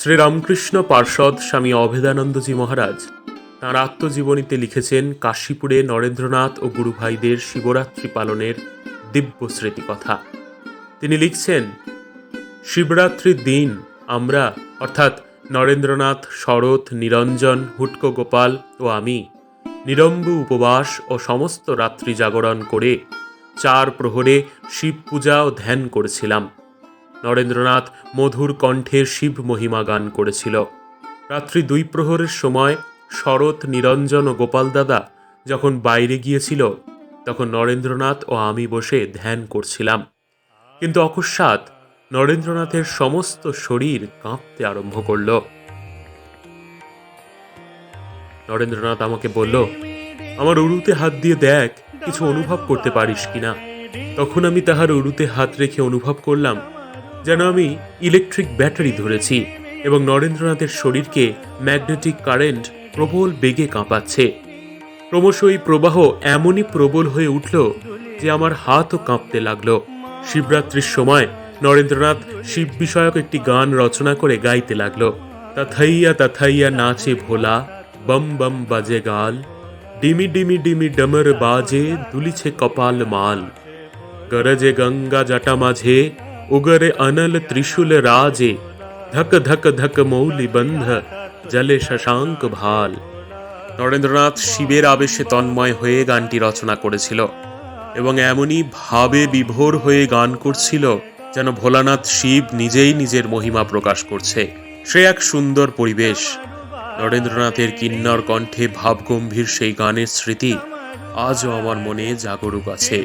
শ্রীরামকৃষ্ণ পার্ষদ স্বামী অভেদানন্দজি মহারাজ তাঁর আত্মজীবনীতে লিখেছেন কাশীপুরে নরেন্দ্রনাথ ও গুরুভাইদের শিবরাত্রি পালনের দিব্য স্মৃতিকথা। তিনি লিখছেন, শিবরাত্রির দিন আমরা অর্থাৎ নরেন্দ্রনাথ, শরৎ, নিরঞ্জন, হুটকো গোপাল ও আমি নিরম্বু উপবাস ও সমস্ত রাত্রি জাগরণ করে 4 প্রহরে শিব পূজা ও ধ্যান করেছিলাম। নরেন্দ্রনাথ মধুর কণ্ঠে শিব মহিমা গান করেছিল। রাত্রি 2 প্রহরের সময় শরৎ, নিরঞ্জন ও গোপাল দাদা যখন বাইরে গিয়েছিল, তখন নরেন্দ্রনাথ ও আমি বসে ধ্যান করছিলাম। কিন্তু অকস্মাৎ নরেন্দ্রনাথের সমস্ত শরীর কাঁপতে আরম্ভ করল। নরেন্দ্রনাথ আমাকে বলল, আমার উরুতে হাত দিয়ে দেখ, কিছু অনুভব করতে পারিস কিনা। তখন আমি তাহার উরুতে হাত রেখে অনুভব করলাম যেন আমি ইলেকট্রিক ব্যাটারি ধরেছি এবং নরেন্দ্রনাথের শরীরকে ম্যাগনেটিক কারেন্ট প্রবল বেগে কাঁপাচ্ছে। ক্রমশ এই প্রবাহ এমনই প্রবল হয়ে উঠল যে আমার হাতও কাঁপতে লাগলো। শিবরাত্রির সময় নরেন্দ্রনাথ শিব বিষয়ক একটি গান রচনা করে গাইতে লাগলো। তথাইয়া তথাইয়া নাচে ভোলা, বম বম বাজে গাল, ডিমি ডিমি ডিমি ডমর বাজে, দুলিছে কপাল মাল, গরজে গঙ্গা জটা মাঝে, উগরে অনল ত্রিশূল রাজে, ধক ধক ধক মৌলি বন্ধ, জলে শশাঙ্ক ভাল। নরেন্দ্রনাথ শিবের আবেশে তন্ময় হয়ে গানটি রচনা করেছিল এবং এমনই ভাবে বিভোর হয়ে গান করছিল যেন ভোলানাথ শিব নিজেই নিজের মহিমা প্রকাশ করছে। সে এক সুন্দর পরিবেশ। নরেন্দ্রনাথের কিন্নর কণ্ঠে ভাবগম্ভীর সেই গানের স্মৃতি আজও আমার মনে জাগরুক আছে।